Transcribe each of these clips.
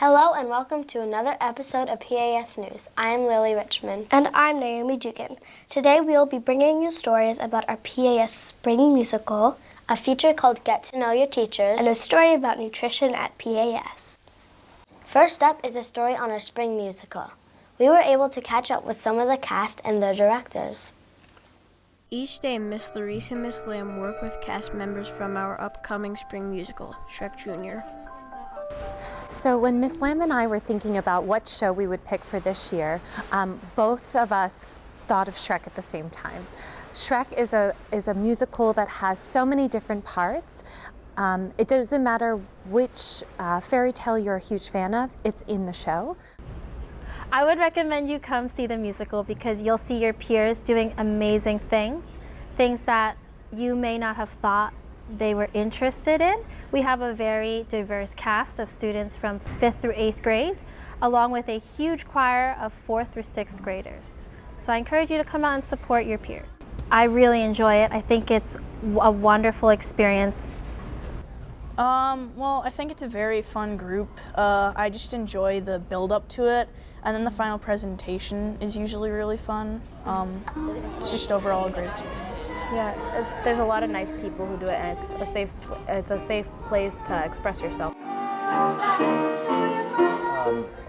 Hello and welcome to another episode of PAS News. I'm Lily Richmond. And I'm Naomi Dugan. Today we'll be bringing you stories about our PAS Spring Musical, a feature called Get to Know Your Teachers, and a story about nutrition at PAS. First up is a story on our Spring Musical. We were able to catch up with some of the cast and their directors. Each day, Miss Larissa and Miss Lamb work with cast members from our upcoming Spring Musical, Shrek Jr. So when Miss Lamb and I were thinking about what show we would pick for this year, both of us thought of Shrek at the same time. Shrek is a musical that has so many different parts. It doesn't matter which fairy tale you're a huge fan of, it's in the show. I would recommend you come see the musical because you'll see your peers doing amazing things that you may not have thought they were interested in. We have a very diverse cast of students from 5th through 8th grade, along with a huge choir of 4th through 6th graders. So I encourage you to come out and support your peers. I really enjoy it. I think it's a wonderful experience. Well, I think it's a very fun group. I just enjoy the build up to it, and then the final presentation is usually really fun. It's just overall a great experience. Yeah, there's a lot of nice people who do it, and it's a safe place to express yourself.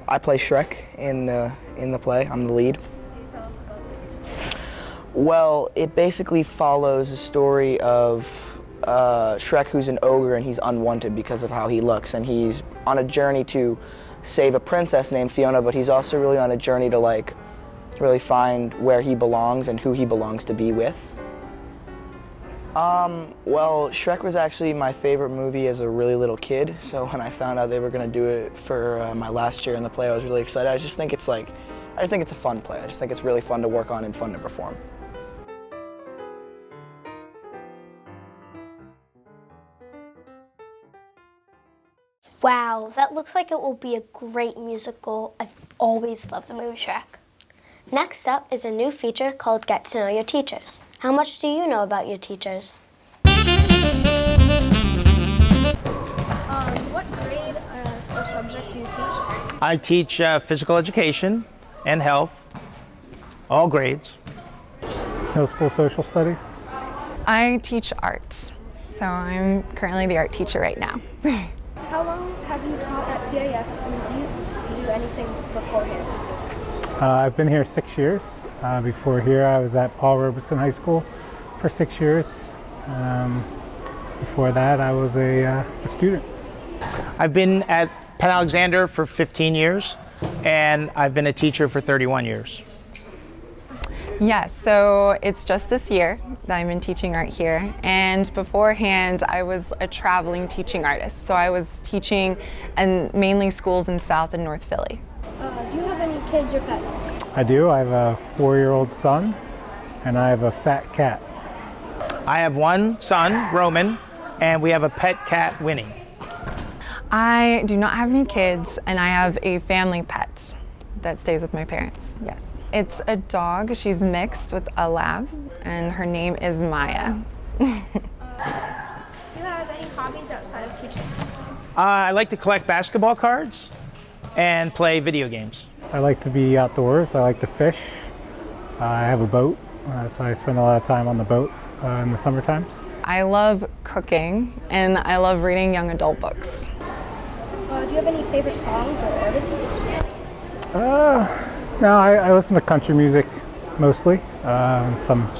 I play Shrek in the play. I'm the lead. Well, it basically follows a story of Shrek, who's an ogre, and he's unwanted because of how he looks, and he's on a journey to save a princess named Fiona, but he's also really on a journey to really find where he belongs and who he belongs to be with. Well, Shrek was actually my favorite movie as a really little kid, so when I found out they were going to do it for my last year in the play, I was really excited. I just think it's a fun play. I just think it's really fun to work on and fun to perform. Wow, that looks like it will be a great musical. I've always loved the movie Shrek. Next up is a new feature called Get to Know Your Teachers. How much do you know about your teachers? What grade or subject do you teach? I teach physical education and health, all grades. Middle school social studies. I teach art, so I'm currently the art teacher right now. How long have you taught at PAS, and do you do anything beforehand? I've been here 6 years. Before here, I was at Paul Robeson High School for 6 years. Before that, I was a student. I've been at Penn Alexander for 15 years, and I've been a teacher for 31 years. Yes, so it's just this year that I'm in teaching art here, and beforehand I was a traveling teaching artist, so I was teaching in mainly schools in South and North Philly. Do you have any kids or pets? I do. I have a 4-year-old son, and I have a fat cat. I have one son, Roman, and we have a pet cat, Winnie. I do not have any kids, and I have a family pet that stays with my parents, yes. It's a dog. She's mixed with a lab, and her name is Maya. Do you have any hobbies outside of teaching? I like to collect basketball cards and play video games. I like to be outdoors. I like to fish. I have a boat, so I spend a lot of time on the boat in the summer times. I love cooking, and I love reading young adult books. Do you have any favorite songs or artists? No, I listen to country music mostly, some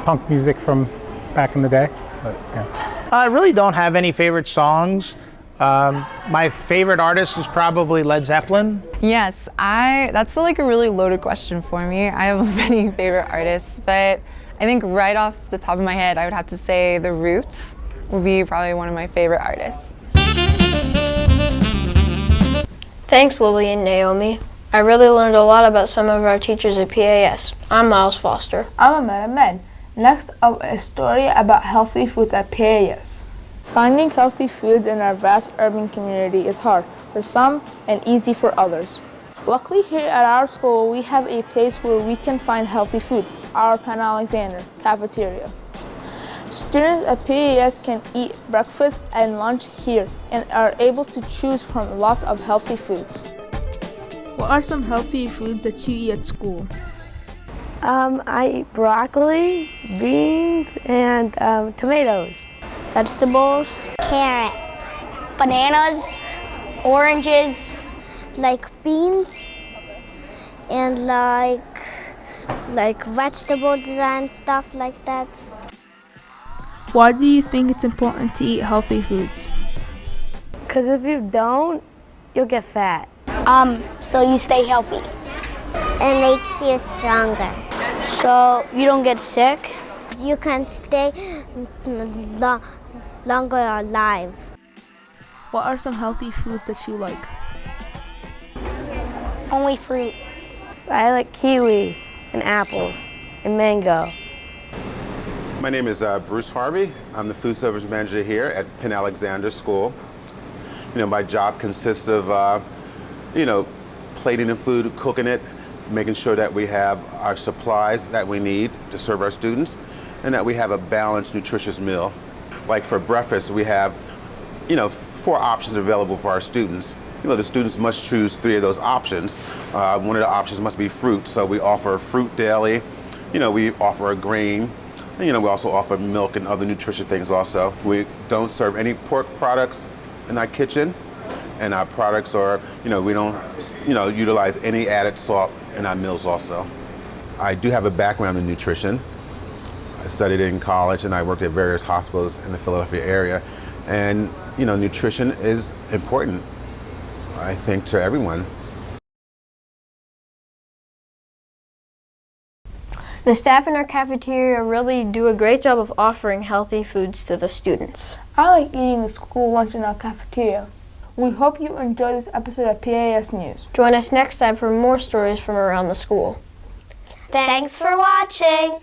punk music from back in the day, but yeah. I really don't have any favorite songs. My favorite artist is probably Led Zeppelin. Yes, that's like a really loaded question for me. I have many favorite artists, but I think right off the top of my head, I would have to say The Roots will be probably one of my favorite artists. Thanks, Lily and Naomi. I really learned a lot about some of our teachers at PAS. I'm Miles Foster. I'm Amanda Med. Next up, a story about healthy foods at PAS. Finding healthy foods in our vast urban community is hard for some and easy for others. Luckily, here at our school, we have a place where we can find healthy foods, our Penn Alexander cafeteria. Students at PAS can eat breakfast and lunch here and are able to choose from lots of healthy foods. What are some healthy foods that you eat at school? I eat broccoli, beans, and tomatoes. Vegetables. Carrots. Bananas. Oranges. Like beans. And like vegetables and stuff like that. Why do you think it's important to eat healthy foods? Because if you don't, you'll get fat. So you stay healthy. It makes you stronger. So you don't get sick? You can stay longer alive. What are some healthy foods that you like? Only fruit. I like kiwi and apples and mango. My name is Bruce Harvey. I'm the food service manager here at Penn Alexander School. My job consists of, plating the food, cooking it, making sure that we have our supplies that we need to serve our students, and that we have a balanced, nutritious meal. Like for breakfast, we have, 4 options available for our students. The students must choose 3 of those options. One of the options must be fruit, so we offer fruit daily. We offer a grain. We also offer milk and other nutritious things also. We don't serve any pork products in our kitchen, and our products are, we don't, utilize any added salt in our meals also. I do have a background in nutrition. I studied in college and I worked at various hospitals in the Philadelphia area. And, nutrition is important, I think, to everyone. The staff in our cafeteria really do a great job of offering healthy foods to the students. I like eating the school lunch in our cafeteria. We hope you enjoy this episode of PAS News. Join us next time for more stories from around the school. Thanks for watching.